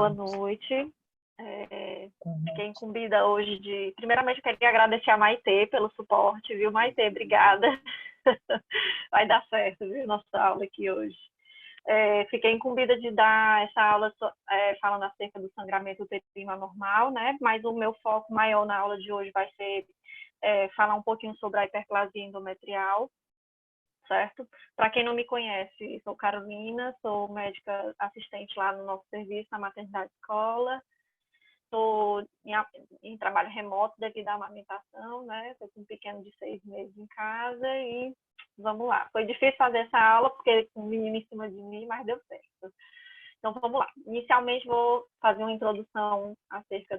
Boa noite. Fiquei incumbida hoje de... Primeiramente, eu queria agradecer a Maitê pelo suporte, viu, Maitê? Obrigada. Vai dar certo, viu, nossa aula aqui hoje. Fiquei incumbida de dar essa aula falando acerca do sangramento uterino anormal, né? Mas o meu foco maior na aula de hoje vai ser falar um pouquinho sobre a hiperplasia endometrial, certo? Para quem não me conhece, sou Carolina, sou médica assistente lá no nosso serviço, na maternidade escola. Estou em trabalho remoto devido à amamentação, né? Estou com um pequeno de 6 meses em casa e vamos lá. Foi difícil fazer essa aula porque com um menino em cima de mim, mas deu certo. Então vamos lá. Inicialmente vou fazer uma introdução acerca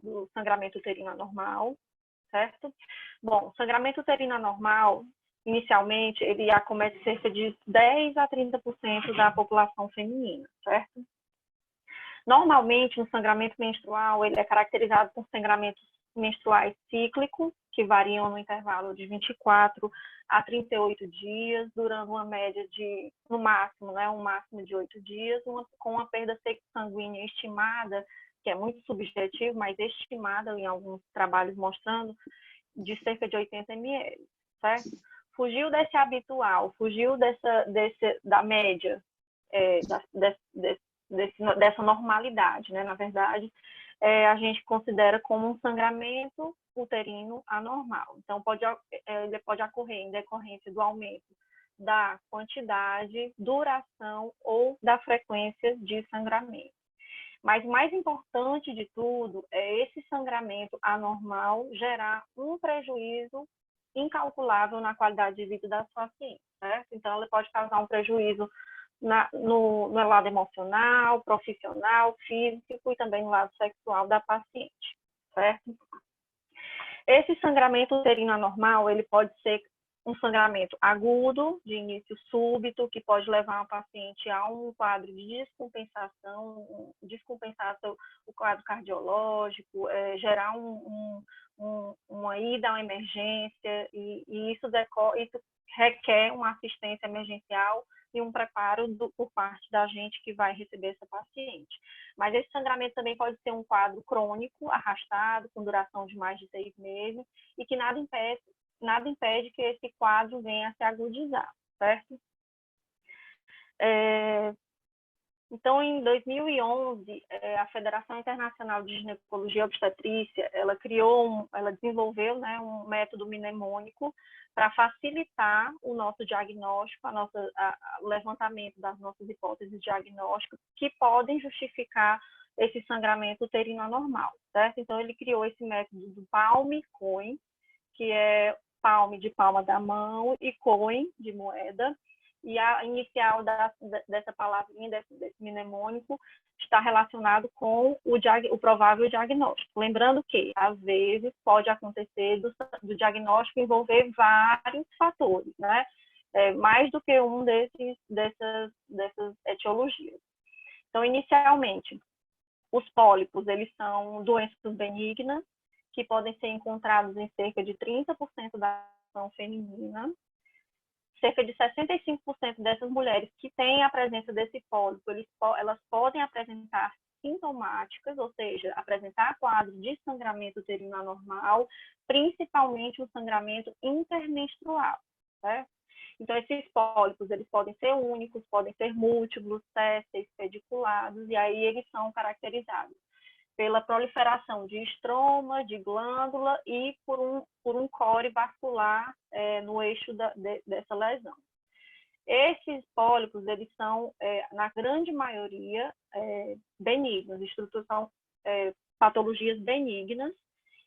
do sangramento uterino anormal, certo? Bom, o sangramento uterino anormal, inicialmente, ele acomete cerca de 10 a 30% da população feminina, certo? Normalmente, o sangramento menstrual ele é caracterizado por sangramentos menstruais cíclicos, que variam no intervalo de 24 a 38 dias, durando uma média de, no máximo, né, um máximo de 8 dias, com uma perda sanguínea estimada, que é muito subjetivo, mas estimada em alguns trabalhos mostrando, de cerca de 80 ml, certo? Fugiu desse habitual, fugiu da média, dessa normalidade, né? Na verdade, a gente considera como um sangramento uterino anormal. Então, ele pode ocorrer em decorrência do aumento da quantidade, duração ou da frequência de sangramento. Mas o mais importante de tudo é esse sangramento anormal gerar um prejuízo incalculável na qualidade de vida das pacientes, certo? Então, ele pode causar um prejuízo no lado emocional, profissional, físico e também no lado sexual da paciente, certo? Esse sangramento uterino anormal, ele pode ser um sangramento agudo, de início súbito, que pode levar a paciente a um quadro de descompensar o quadro cardiológico, gerar uma ida a uma emergência, e isso requer uma assistência emergencial e um preparo por parte da gente que vai receber essa paciente. Mas esse sangramento também pode ser um quadro crônico, arrastado, com duração de mais de 6 meses, e que nada impede que esse quadro venha a se agudizar, certo? Então, em 2011, a Federação Internacional de Ginecologia e Obstetrícia, ela desenvolveu, né, um método mnemônico para facilitar o nosso diagnóstico, o levantamento das nossas hipóteses diagnósticas que podem justificar esse sangramento uterino anormal, certo? Então, ele criou esse método do PALM-COIN, que é palme de palma da mão e coin de moeda, e a inicial dessa palavrinha, desse mnemônico, está relacionado com o provável diagnóstico. Lembrando que, às vezes, pode acontecer do diagnóstico envolver vários fatores, né? Mais do que um dessas etiologias. Então, inicialmente, os pólipos, eles são doenças benignas, que podem ser encontrados em cerca de 30% da população feminina. Cerca de 65% dessas mulheres que têm a presença desse pólipo, elas podem apresentar sintomáticas, ou seja, apresentar quadros de sangramento uterino anormal, principalmente o sangramento intermenstrual, certo? Então, esses pólipos, eles podem ser únicos, podem ser múltiplos, sésseis, pediculados, e aí eles são caracterizados pela proliferação de estroma, de glândula e por um core vascular no eixo dessa lesão. Esses pólipos, eles são, na grande maioria, benignos, são patologias benignas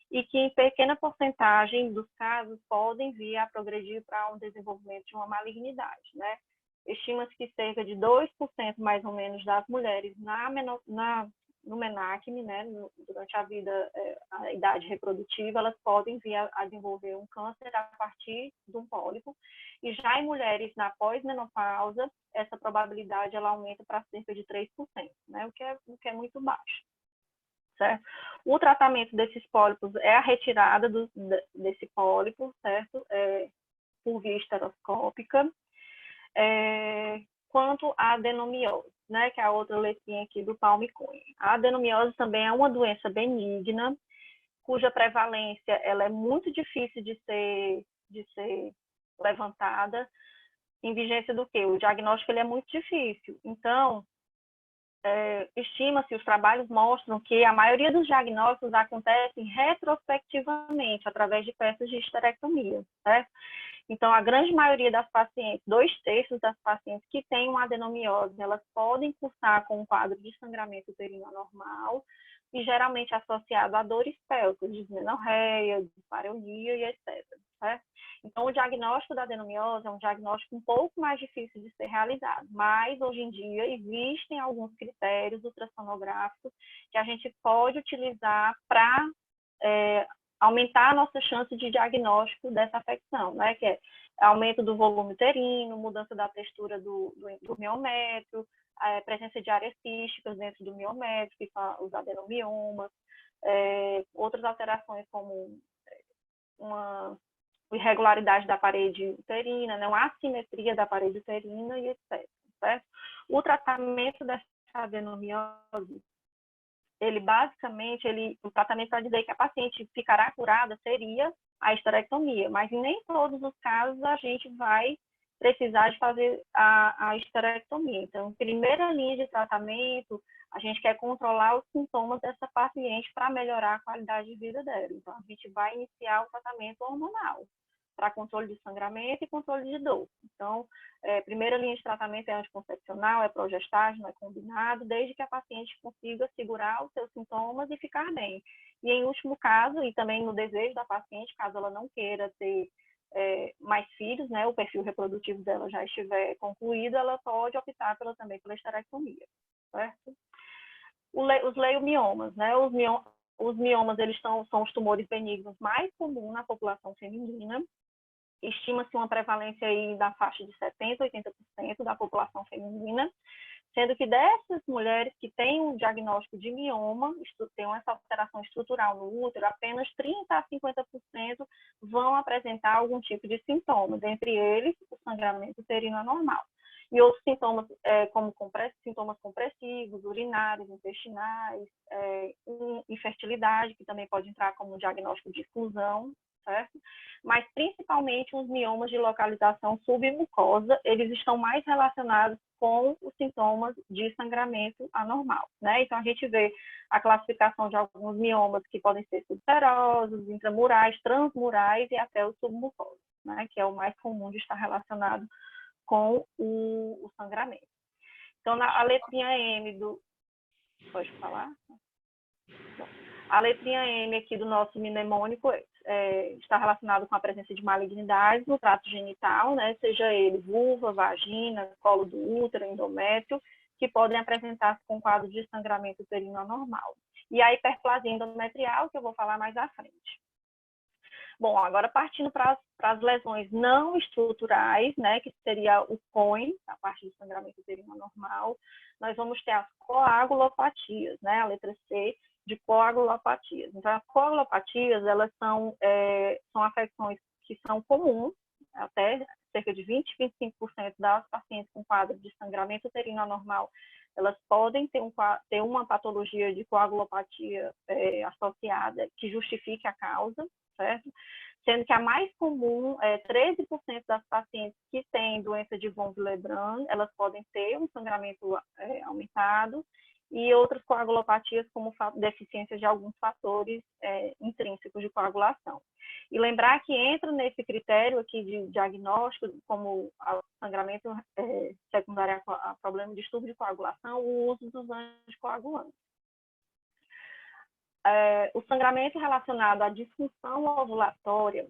e que em pequena porcentagem dos casos podem vir a progredir para um desenvolvimento de uma malignidade, né? Estima-se que cerca de 2% mais ou menos das mulheres no menacme, né, durante a idade reprodutiva, elas podem vir a desenvolver um câncer a partir de um pólipo. E já em mulheres na pós-menopausa, essa probabilidade ela aumenta para cerca de 3%, né, o que é muito baixo. Certo? O tratamento desses pólipos é a retirada desse pólipo, certo? Por via esteroscópica. Quanto à adenomiose, né, que é a outra letrinha aqui do palmicone. A adenomiose também é uma doença benigna, cuja prevalência ela é muito difícil de ser levantada, em vigência do quê? O diagnóstico ele é muito difícil. Então, estima-se, os trabalhos mostram que a maioria dos diagnósticos acontecem retrospectivamente, através de peças de histerectomia, certo? Então, a grande maioria das pacientes, 2/3 das pacientes que têm uma adenomiose, elas podem cursar com um quadro de sangramento uterino anormal e geralmente associado a dores pélvicas, dismenorreia, dispareunia e etc. Certo? Então, o diagnóstico da adenomiose é um diagnóstico um pouco mais difícil de ser realizado, mas hoje em dia existem alguns critérios ultrassonográficos que a gente pode utilizar para aumentar a nossa chance de diagnóstico dessa afecção, né? Que é aumento do volume uterino, mudança da textura do miométrio, a presença de áreas císticas dentro do miométrio, que são os adenomiomas, outras alterações como uma irregularidade da parede uterina, né? Uma assimetria da parede uterina e etc. Certo? O tratamento dessa adenomiose, ele basicamente, o tratamento para dizer que a paciente ficará curada seria a histerectomia, mas em nem todos os casos a gente vai precisar de fazer a histerectomia. Então, primeira linha de tratamento, a gente quer controlar os sintomas dessa paciente para melhorar a qualidade de vida dela. Então, a gente vai iniciar o tratamento hormonal para controle de sangramento e controle de dor. Então, primeira linha de tratamento é anticoncepcional, é progestágeno, é combinado, desde que a paciente consiga segurar os seus sintomas e ficar bem. E em último caso, e também no desejo da paciente, caso ela não queira ter mais filhos, né, o perfil reprodutivo dela já estiver concluído, ela pode optar também pela histerectomia, certo? Os leiomiomas, né, os miomas, eles são os tumores benignos mais comuns na população feminina. Estima-se uma prevalência aí da faixa de 70% a 80% da população feminina, sendo que dessas mulheres que têm um diagnóstico de mioma, têm essa alteração estrutural no útero, apenas 30% a 50% vão apresentar algum tipo de sintoma, dentre eles o sangramento uterino anormal. E outros sintomas, como sintomas compressivos, urinários, intestinais, infertilidade, que também pode entrar como diagnóstico de exclusão, certo? Mas principalmente os miomas de localização submucosa, eles estão mais relacionados com os sintomas de sangramento anormal, né? Então a gente vê a classificação de alguns miomas que podem ser subserosos, intramurais, transmurais e até os submucosos, né? Que é o mais comum de estar relacionado com o sangramento. Então, a letrinha M do... Pode falar? Bom, a letrinha M aqui do nosso mnemônico está relacionado com a presença de malignidades no trato genital, né? Seja ele vulva, vagina, colo do útero, endométrio, que podem apresentar-se com quadro de sangramento uterino anormal. E a hiperplasia endometrial, que eu vou falar mais à frente. Bom, agora partindo para as lesões não estruturais, né, que seria o COIN, a parte do sangramento uterino anormal, nós vamos ter as coagulopatias, né, a letra C, de coagulopatias. Então, as coagulopatias, elas são afecções que são comuns, até cerca de 20, 25% das pacientes com quadro de sangramento uterino anormal, elas podem ter uma patologia de coagulopatia associada que justifique a causa, certo? Sendo que a mais comum, 13% das pacientes que têm doença de von Willebrand, elas podem ter um sangramento aumentado, e outras coagulopatias como deficiência de alguns fatores intrínsecos de coagulação. E lembrar que entra nesse critério aqui de diagnóstico, como sangramento secundário a problema de distúrbio de coagulação, o uso dos anticoagulantes. O sangramento relacionado à disfunção ovulatória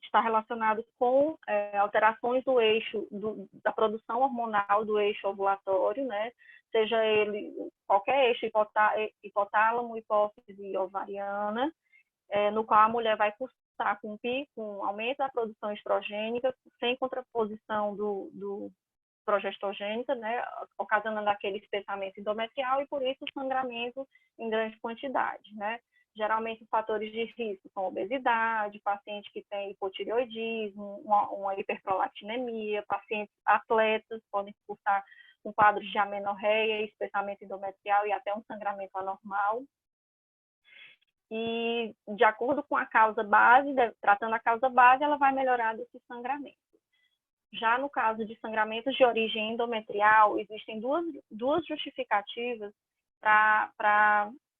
está relacionado com alterações do eixo, da produção hormonal do eixo ovulatório, né? Seja ele qualquer eixo, hipotálamo, hipófise ovariana, no qual a mulher vai cursar com um pico, um aumento da produção estrogênica, sem contraposição do progestogênica, né, ocasionando aquele espessamento endometrial e, por isso, o sangramento em grande quantidade, né? Geralmente, os fatores de risco são obesidade, paciente que tem hipotireoidismo, uma hiperprolactinemia, pacientes atletas podem cursar com quadros de amenorreia, espessamento endometrial e até um sangramento anormal. E, de acordo com a causa base, tratando a causa base, ela vai melhorar desse sangramento. Já no caso de sangramentos de origem endometrial, existem duas justificativas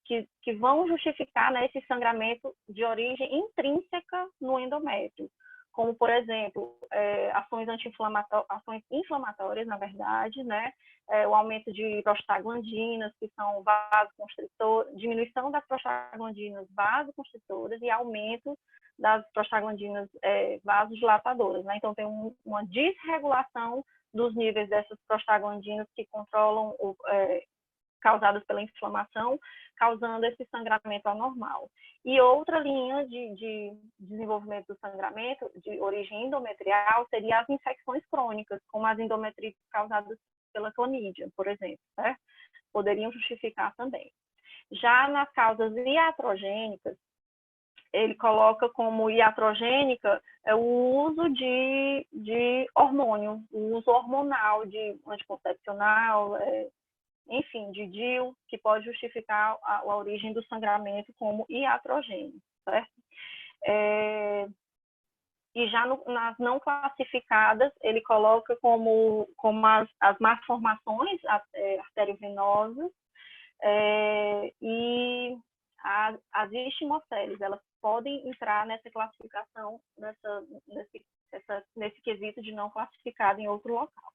que vão justificar, né, esse sangramento de origem intrínseca no endométrio, como, por exemplo, ações inflamatórias, na verdade, né, o aumento de prostaglandinas, que são vasoconstritoras, diminuição das prostaglandinas vasoconstritoras e aumento das prostaglandinas vasodilatadoras, né? Então, tem uma desregulação dos níveis dessas prostaglandinas que controlam causadas pela inflamação, causando esse sangramento anormal. E outra linha de desenvolvimento do sangramento de origem endometrial seria as infecções crônicas, como as endometrites causadas pela clamídia, por exemplo, né? Poderiam justificar também. Já nas causas iatrogênicas, ele coloca como iatrogênica o uso de hormônio, o uso hormonal, de anticoncepcional, enfim, de DIU, que pode justificar a origem do sangramento como iatrogênico, certo? E já nas não classificadas, ele coloca como as malformações arteriovenosas e as istimoceles, elas podem entrar nessa classificação, nesse quesito de não classificado em outro local.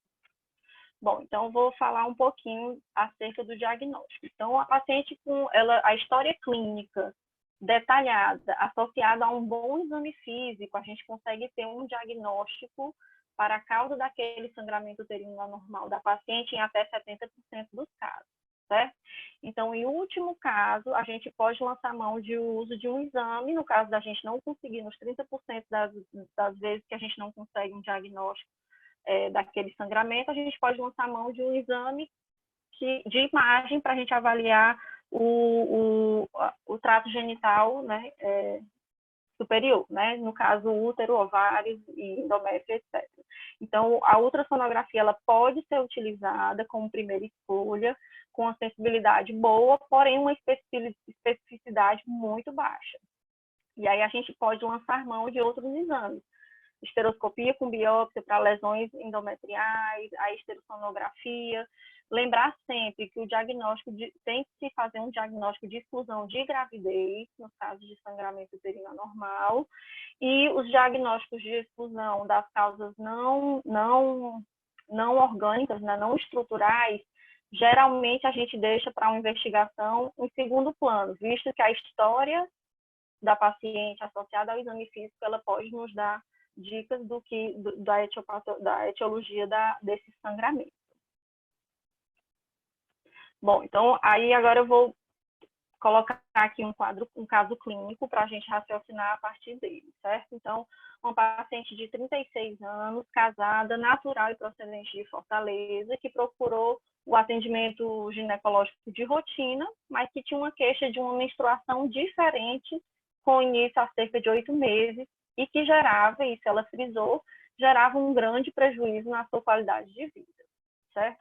Bom, então vou falar um pouquinho acerca do diagnóstico. Então, a paciente com a história clínica detalhada, associada a um bom exame físico, a gente consegue ter um diagnóstico para a causa daquele sangramento uterino anormal da paciente em até 70% dos casos, certo? Então, em último caso, a gente pode lançar mão de uso de um exame, no caso da gente não conseguir, nos 30% das vezes que a gente não consegue um diagnóstico daquele sangramento, a gente pode lançar mão de um exame de imagem para a gente avaliar o trato genital, né, superior, né, no caso útero, ovários e endométrio, etc. Então, a ultrassonografia ela pode ser utilizada como primeira escolha, com uma sensibilidade boa, porém uma especificidade muito baixa. E aí a gente pode lançar mão de outros exames. Esteroscopia com biópsia para lesões endometriais, a esterosonografia. Lembrar sempre que o diagnóstico tem que se fazer um diagnóstico de exclusão de gravidez, no caso de sangramento uterino anormal, e os diagnósticos de exclusão das causas não orgânicas, né, não estruturais, geralmente a gente deixa para uma investigação em segundo plano, visto que a história da paciente associada ao exame físico, ela pode nos dar dicas da etiologia desse sangramento. Bom, então, aí agora eu vou colocar aqui um caso clínico para a gente raciocinar a partir dele, certo? Então, uma paciente de 36 anos, casada, natural e procedente de Fortaleza, que procurou o atendimento ginecológico de rotina, mas que tinha uma queixa de uma menstruação diferente, com início há cerca de 8 meses, e que gerava, isso ela frisou, gerava um grande prejuízo na sua qualidade de vida, certo?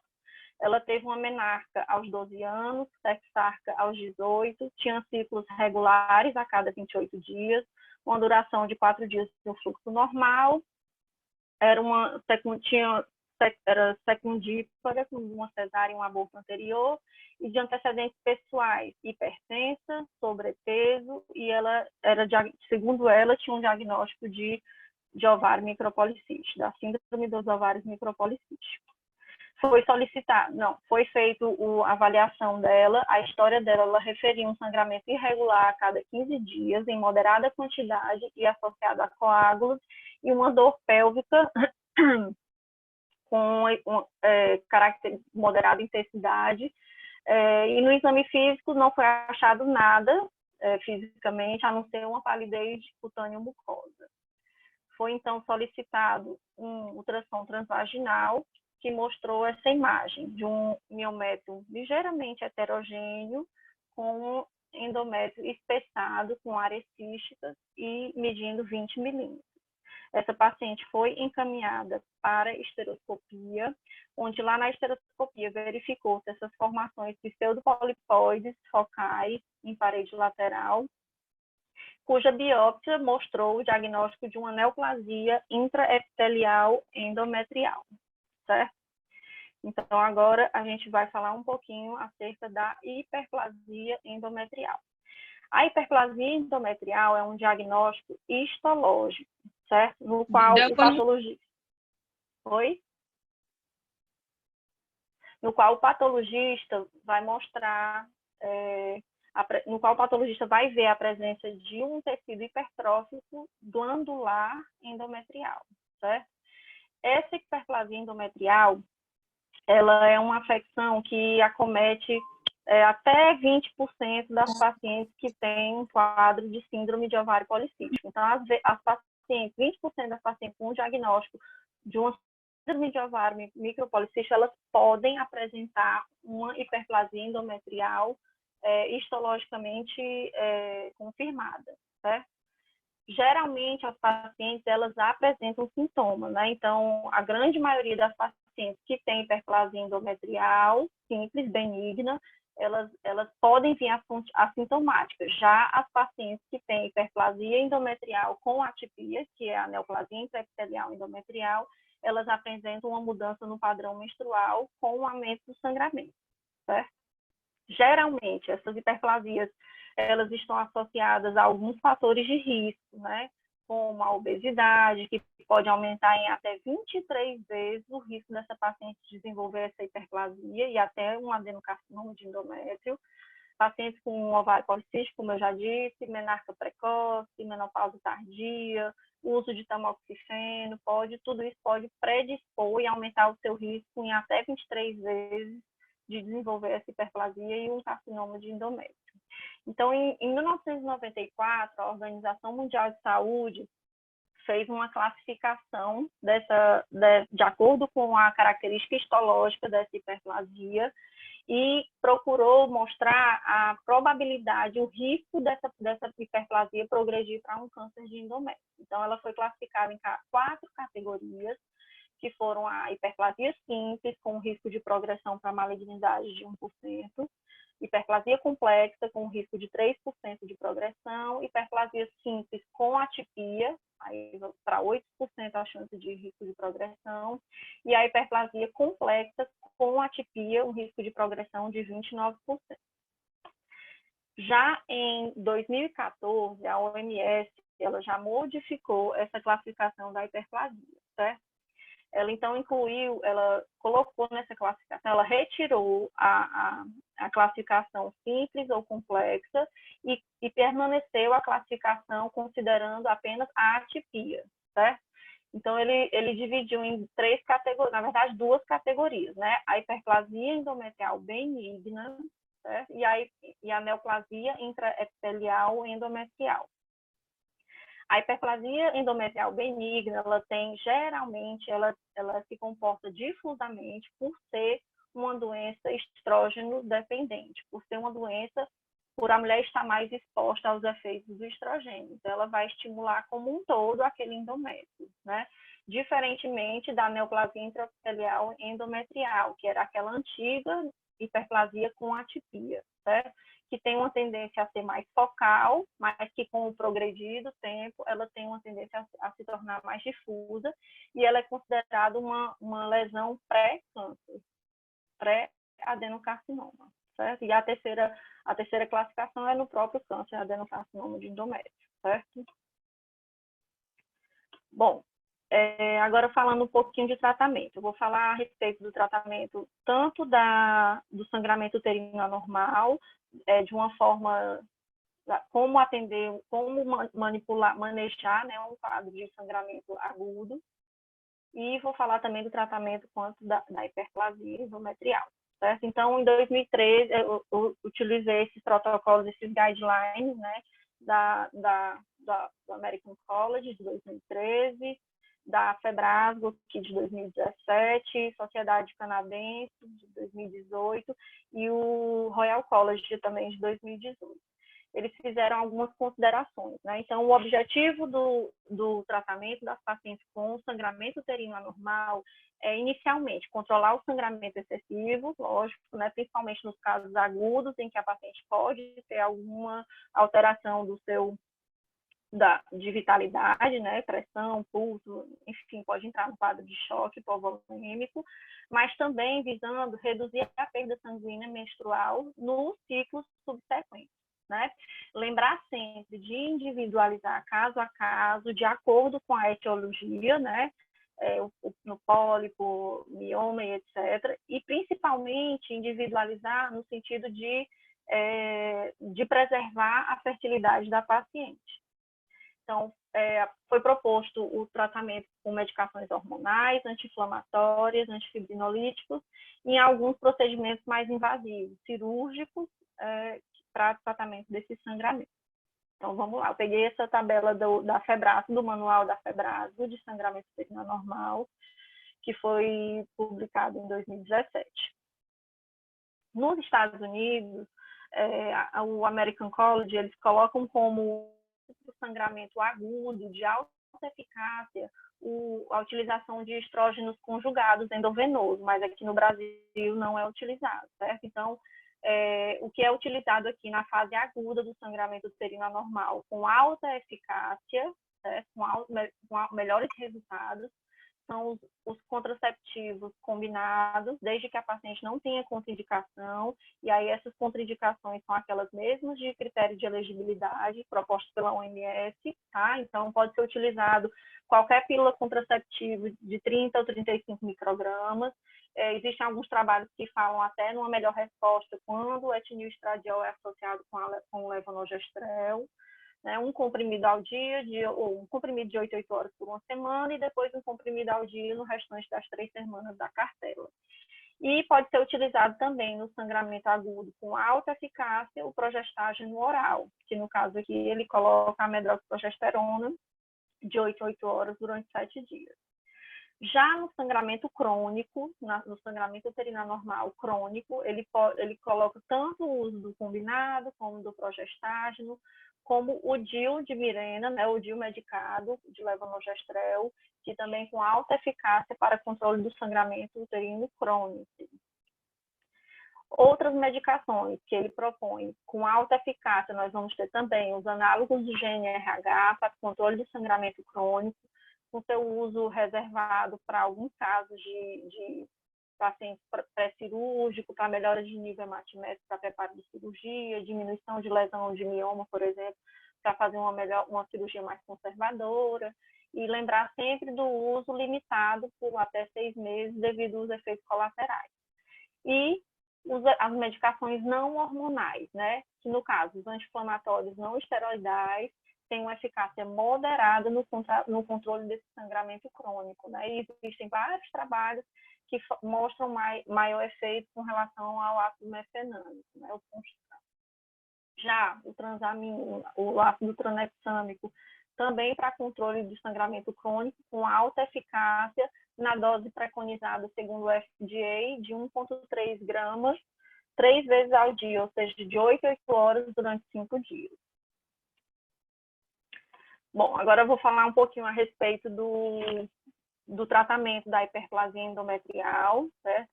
Ela teve uma menarca aos 12 anos, sexarca aos 18, tinha ciclos regulares a cada 28 dias, uma duração de 4 dias no fluxo normal, era secundípara, com uma cesárea e um aborto anterior, e de antecedentes pessoais, hipertensa, sobrepeso, e ela segundo ela, tinha um diagnóstico de ovário micropolicístico, da síndrome dos ovários micropolicísticos. Foi feita a avaliação dela, a história dela, ela referia um sangramento irregular a cada 15 dias, em moderada quantidade e associado a coágulos, e uma dor pélvica com caráter moderada intensidade, e no exame físico não foi achado nada fisicamente, a não ser uma palidez cutânea mucosa. Foi então solicitado um ultrassom transvaginal, que mostrou essa imagem de um miométrio ligeiramente heterogêneo, com endométrio espessado, com áreas císticas e medindo 20 milímetros. Essa paciente foi encaminhada para esteroscopia, onde lá na esteroscopia verificou-se essas formações pseudopolipóides focais em parede lateral, cuja biópsia mostrou o diagnóstico de uma neoplasia intraepitelial endometrial, certo? Então, agora a gente vai falar um pouquinho acerca da hiperplasia endometrial. A hiperplasia endometrial é um diagnóstico histológico, certo? No qual o patologista... Oi? No qual o patologista vai mostrar... no qual o patologista vai ver a presença de um tecido hipertrófico glandular endometrial, certo? Essa hiperplasia endometrial, ela é uma afecção que acomete até 20% das pacientes que têm um quadro de síndrome de ovário policístico. Então, as pacientes, 20% das pacientes com o diagnóstico de uma síndrome de ovário micropolicístico, elas podem apresentar uma hiperplasia endometrial histologicamente confirmada, certo? Geralmente, as pacientes, elas apresentam sintomas, né? Então, a grande maioria das pacientes que têm hiperplasia endometrial, simples, benigna, elas podem vir assintomáticas. Já as pacientes que têm hiperplasia endometrial com atipia, que é a neoplasia intraepitelial endometrial, elas apresentam uma mudança no padrão menstrual com o aumento do sangramento, certo? Geralmente, essas hiperplasias, elas estão associadas a alguns fatores de risco, né? Como a obesidade, que pode aumentar em até 23 vezes o risco dessa paciente desenvolver essa hiperplasia e até um adenocarcinoma de endométrio. Pacientes com ovário policístico, como eu já disse, menarca precoce, menopausa tardia, uso de tamoxifeno, tudo isso pode predispor e aumentar o seu risco em até 23 vezes de desenvolver essa hiperplasia e um carcinoma de endométrio. Então, em 1994, a Organização Mundial de Saúde fez uma classificação de acordo com a característica histológica dessa hiperplasia e procurou mostrar a probabilidade, o risco dessa hiperplasia progredir para um câncer de endométrio. Então, ela foi classificada em 4 categorias, que foram a hiperplasia simples, com risco de progressão para malignidade de 1%, hiperplasia complexa, com risco de 3% de progressão, hiperplasia simples com atipia, aí para 8% a chance de risco de progressão, e a hiperplasia complexa com atipia, um risco de progressão de 29%. Já em 2014, a OMS ela já modificou essa classificação da hiperplasia, certo? Ela então ela colocou nessa classificação, ela retirou a classificação simples ou complexa e permaneceu a classificação considerando apenas a atipia, certo? Então, ele dividiu em 3 categorias, na verdade, 2 categorias, né? A hiperplasia endometrial benigna, certo? E a neoplasia intraepitelial endometrial. A hiperplasia endometrial benigna, geralmente, ela se comporta difusamente por ser uma doença estrógeno dependente, por ser uma doença, por a mulher estar mais exposta aos efeitos do estrogênio. Então, ela vai estimular como um todo aquele endométrio, né? Diferentemente da neoplasia intraepitelial endometrial, que era aquela antiga hiperplasia com atipia, certo? Que tem uma tendência a ser mais focal, mas que com o progredir do tempo, ela tem uma tendência a se tornar mais difusa, e ela é considerada uma lesão pré-câncer, pré-adenocarcinoma, certo? E a terceira classificação é no próprio câncer, adenocarcinoma de endométrio, certo? Bom, agora falando um pouquinho de tratamento, eu vou falar a respeito do tratamento tanto do sangramento uterino anormal, de uma forma, como atender, como manejar, né, um quadro de sangramento agudo, e vou falar também do tratamento quanto da hiperplasia endometrial, certo? Então, em 2013, eu utilizei esses protocolos, esses guidelines, né, do American College de 2013, da Febrasgo, aqui de 2017, Sociedade Canadense de 2018 e o Royal College também de 2018. eles fizeram algumas considerações, né? Então, o objetivo do tratamento das pacientes com sangramento uterino anormal é, inicialmente, controlar o sangramento excessivo, lógico, né? Principalmente nos casos agudos, em que a paciente pode ter alguma alteração de vitalidade, né, pressão, pulso, enfim, pode entrar no quadro de choque hipovolêmico, mas também visando reduzir a perda sanguínea menstrual nos ciclos subsequentes, né? Lembrar sempre de individualizar caso a caso, de acordo com a etiologia, né? No pólipo, mioma e etc. E principalmente individualizar no sentido de preservar a fertilidade da paciente. Então, foi proposto o tratamento com medicações hormonais, anti-inflamatórias, antifibrinolíticos, e em alguns procedimentos mais invasivos, cirúrgicos, para tratamento desse sangramento. Então, vamos lá. Eu peguei essa tabela da FEBRASO, do manual da FEBRASO, de sangramento uterino anormal, que foi publicado em 2017. Nos Estados Unidos, o American College, eles colocam como sangramento agudo, de alta eficácia, a utilização de estrógenos conjugados endovenoso, mas aqui no Brasil não é utilizado, certo? Então, o que é utilizado aqui na fase aguda do sangramento uterino anormal, com alta eficácia, certo? Com melhores resultados, são os contraceptivos combinados, desde que a paciente não tenha contraindicação, e aí essas contraindicações são aquelas mesmas de critério de elegibilidade propostos pela OMS, tá? Então, pode ser utilizado qualquer pílula contraceptiva de 30 ou 35 microgramas. Existem alguns trabalhos que falam até numa melhor resposta quando o etinilestradiol é associado com o levonorgestrel, né, um comprimido ao dia, ou um comprimido de 8 horas por uma semana, e depois um comprimido ao dia no restante das 3 semanas da cartela. E pode ser utilizado também no sangramento agudo com alta eficácia o progestágeno oral, que no caso aqui ele coloca a medroxprogesterona de 8 a 8 horas durante 7 dias. Já no sangramento crônico, no sangramento uterino anormal crônico, ele coloca tanto o uso do combinado, como do progestágeno, como o DIU de Mirena, né, o DIU medicado de levonorgestrel, que também com alta eficácia para controle do sangramento uterino crônico. Outras medicações que ele propõe com alta eficácia, nós vamos ter também os análogos de GNRH para controle do sangramento crônico, com seu uso reservado para alguns casos de pacientes pré-cirúrgico, para melhora de nível hematimétrico para preparo de cirurgia, diminuição de lesão de mioma, por exemplo, para fazer uma cirurgia mais conservadora, e lembrar sempre do uso limitado por até 6 meses devido aos efeitos colaterais. E as medicações não hormonais, né? Que no caso, os anti-inflamatórios não esteroidais, tem uma eficácia moderada no controle desse sangramento crônico, né? E existem vários trabalhos que mostram maior efeito com relação ao ácido mefenâmico, né? Já o transamina, o ácido tranexâmico, também para controle do sangramento crônico, com alta eficácia na dose preconizada segundo o FDA de 1,3 gramas, 3 vezes ao dia, ou seja, de 8 a 8 horas durante 5 dias. Bom, agora eu vou falar um pouquinho a respeito do tratamento da hiperplasia endometrial, certo?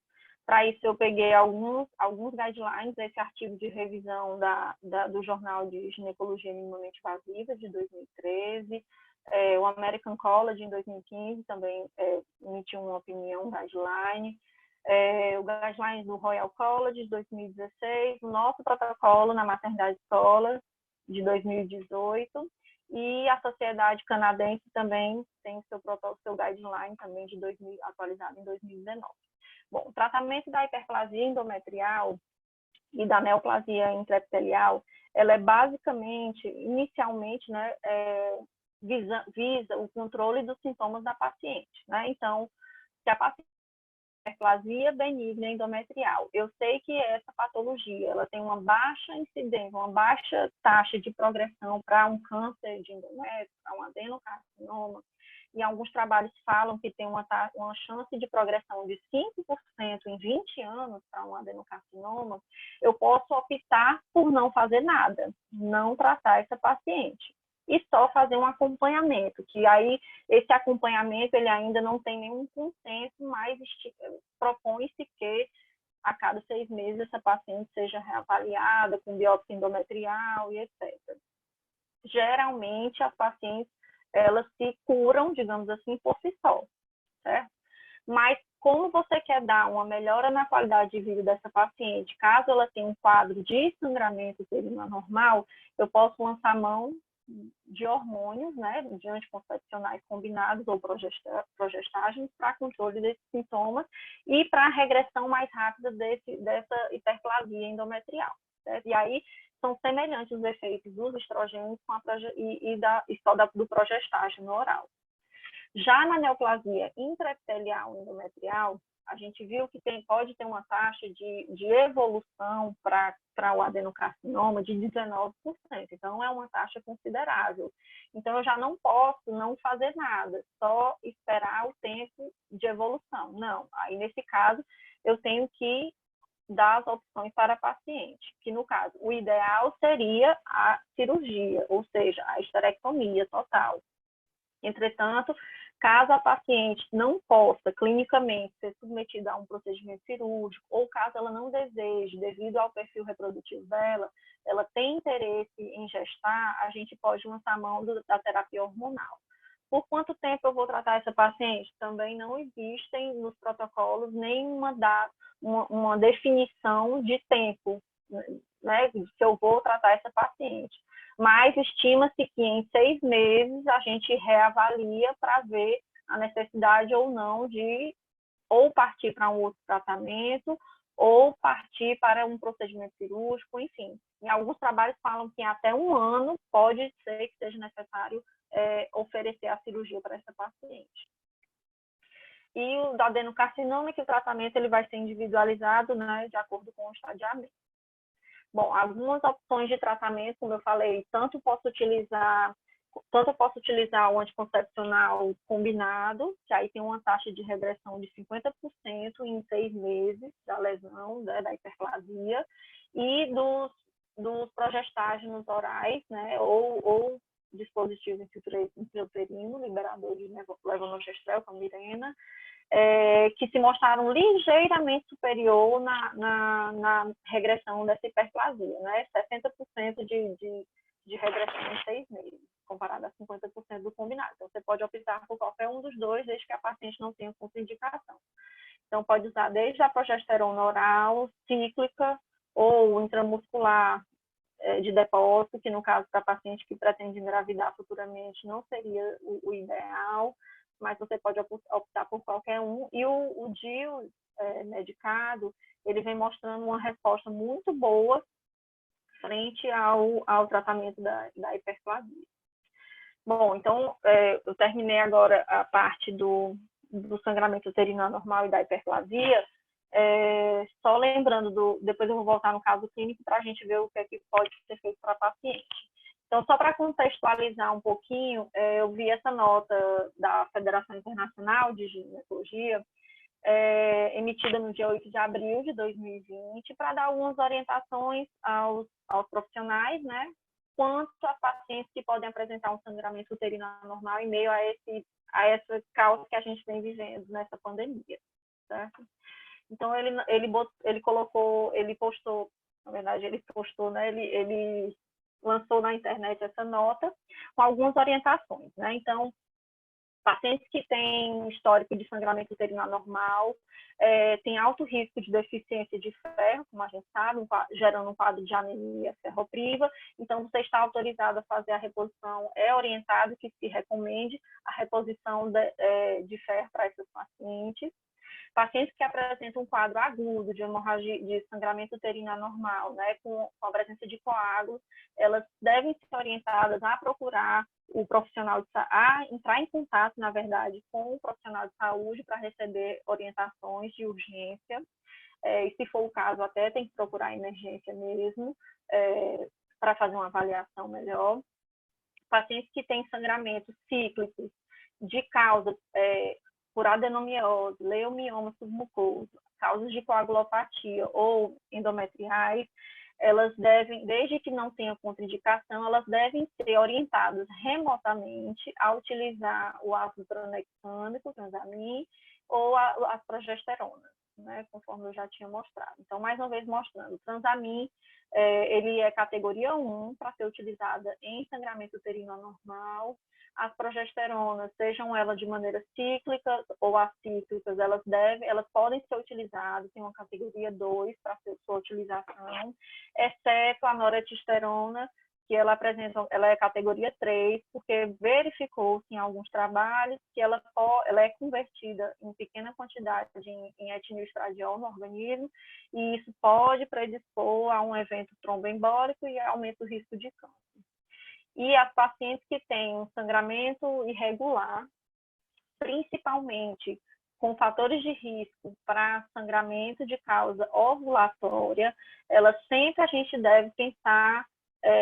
Para isso, eu peguei alguns guidelines desse artigo de revisão do Jornal de Ginecologia Minimamente Invasiva, de 2013. O American College, em 2015, também emitiu uma opinião, um guideline. O guideline do Royal College, de 2016. O nosso protocolo na maternidade escola, de 2018. E a Sociedade Canadense também tem seu guideline também atualizado em 2019. Bom, o tratamento da hiperplasia endometrial e da neoplasia intraepitelial, ela é basicamente, inicialmente, né, visa o controle dos sintomas da paciente, né? Então, se a paciente tem hiperplasia benigna endometrial, eu sei que essa patologia, ela tem uma baixa incidência, uma baixa taxa de progressão para um câncer de endométrio, para um adenocarcinoma, e alguns trabalhos falam que tem uma chance de progressão de 5% em 20 anos para um adenocarcinoma, eu posso optar por não fazer nada, não tratar essa paciente e só fazer um acompanhamento, que aí esse acompanhamento ele ainda não tem nenhum consenso, mas propõe-se que a cada 6 meses essa paciente seja reavaliada com biópsia endometrial e etc. Geralmente as pacientes elas se curam, digamos assim, por si só, certo? Mas como você quer dar uma melhora na qualidade de vida dessa paciente, caso ela tenha um quadro de sangramento uterino anormal, eu posso lançar mão de hormônios, né, de anticoncepcionais combinados ou progestágenos para controle desses sintomas e para regressão mais rápida dessa hiperplasia endometrial, certo? E aí são semelhantes os efeitos dos estrogênios com e só do progestágeno oral. Já na neoplasia intraepitelial endometrial, a gente viu que pode ter uma taxa de evolução para o adenocarcinoma de 19%. Então, é uma taxa considerável. Então, eu já não posso não fazer nada, só esperar o tempo de evolução. Não. Aí, nesse caso, eu tenho que dar as opções para a paciente, que, no caso, o ideal seria a cirurgia, ou seja, a esterectomia total. Entretanto, caso a paciente não possa clinicamente ser submetida a um procedimento cirúrgico, ou caso ela não deseje, devido ao perfil reprodutivo dela, ela tem interesse em gestar, a gente pode lançar a mão da terapia hormonal. Por quanto tempo eu vou tratar essa paciente? Também não existem nos protocolos nenhuma uma definição de tempo, né, que eu vou tratar essa paciente. Mas estima-se que em 6 meses a gente reavalia para ver a necessidade ou não de ou partir para um outro tratamento ou partir para um procedimento cirúrgico, enfim. Em alguns trabalhos falam que até 1 ano pode ser que seja necessário oferecer a cirurgia para essa paciente. E o adenocarcinoma, que o tratamento ele vai ser individualizado, né, de acordo com o estadiamento. Bom, algumas opções de tratamento, como eu falei, tanto eu posso utilizar o anticoncepcional combinado, que aí tem uma taxa de regressão de 50% em 6 meses da lesão, né, da hiperplasia, e dos progestágenos orais, né, ou dispositivo intrauterino, liberador de levonorgestrel, com Mirena, que se mostraram ligeiramente superior na regressão dessa hiperplasia, né? 60% de regressão em 6 meses, comparado a 50% do combinado. Então, você pode optar por qualquer um dos dois, desde que a paciente não tenha contraindicação. Então, pode usar desde a progesterona oral, cíclica, ou intramuscular de depósito, que no caso para paciente que pretende engravidar futuramente não seria o ideal, mas você pode optar por qualquer um. E o DIU medicado, ele vem mostrando uma resposta muito boa frente ao tratamento da hiperplasia. Bom, então, eu terminei agora a parte do sangramento uterino anormal e da hiperplasia. Só lembrando, depois eu vou voltar no caso clínico para a gente ver o que é que pode ser feito para a paciente. Então, só para contextualizar um pouquinho, eu vi essa nota da Federação Internacional de Ginecologia, emitida no dia 8 de abril de 2020, para dar algumas orientações aos profissionais, né, quanto a pacientes que podem apresentar um sangramento uterino anormal em meio a essa causa que a gente vem vivendo nessa pandemia, certo? Então, ele postou, na verdade, né, ele lançou na internet essa nota com algumas orientações, né? Então, pacientes que têm histórico de sangramento uterino anormal, têm alto risco de deficiência de ferro, como a gente sabe, gerando um quadro de anemia ferropriva. Então, você está autorizado a fazer a reposição, é orientado que se recomende a reposição de ferro para esses pacientes. Pacientes que apresentam um quadro agudo de hemorragia, de sangramento uterino anormal, né, com a presença de coágulos, elas devem ser orientadas a procurar o profissional a entrar em contato, na verdade, com o profissional de saúde para receber orientações de urgência. E se for o caso, até tem que procurar a emergência mesmo, para fazer uma avaliação melhor. Pacientes que têm sangramentos cíclicos, de causas por adenomiose, leiomioma submucoso, causas de coagulopatia ou endometriais, elas devem, desde que não tenha contraindicação, elas devem ser orientadas remotamente a utilizar o ácido tranexâmico, Transamin, ou as progesteronas, né, conforme eu já tinha mostrado. Então, mais uma vez mostrando, o Transamin, ele é categoria 1 para ser utilizada em sangramento uterino anormal. As progesteronas, sejam elas de maneira cíclica ou acíclicas, elas podem ser utilizadas, tem uma categoria 2 para sua utilização, exceto a noretestosterona, que ela é categoria 3, porque verificou-se em alguns trabalhos que ela é convertida em pequena quantidade em etilenoestradiol no organismo, e isso pode predispor a um evento tromboembólico e aumenta o risco de câncer. E as pacientes que têm um sangramento irregular, principalmente com fatores de risco para sangramento de causa ovulatória, sempre a gente deve pensar,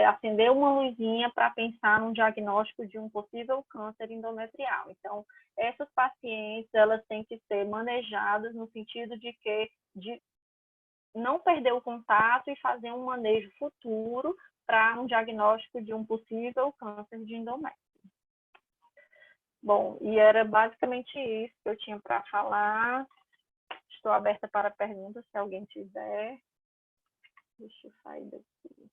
acender uma luzinha para pensar no diagnóstico de um possível câncer endometrial. Então, essas pacientes, elas têm que ser manejadas no sentido de não perder o contato e fazer um manejo futuro para um diagnóstico de um possível câncer de endométrio. Bom, e era basicamente isso que eu tinha para falar. Estou aberta para perguntas, se alguém tiver. Deixa eu sair daqui.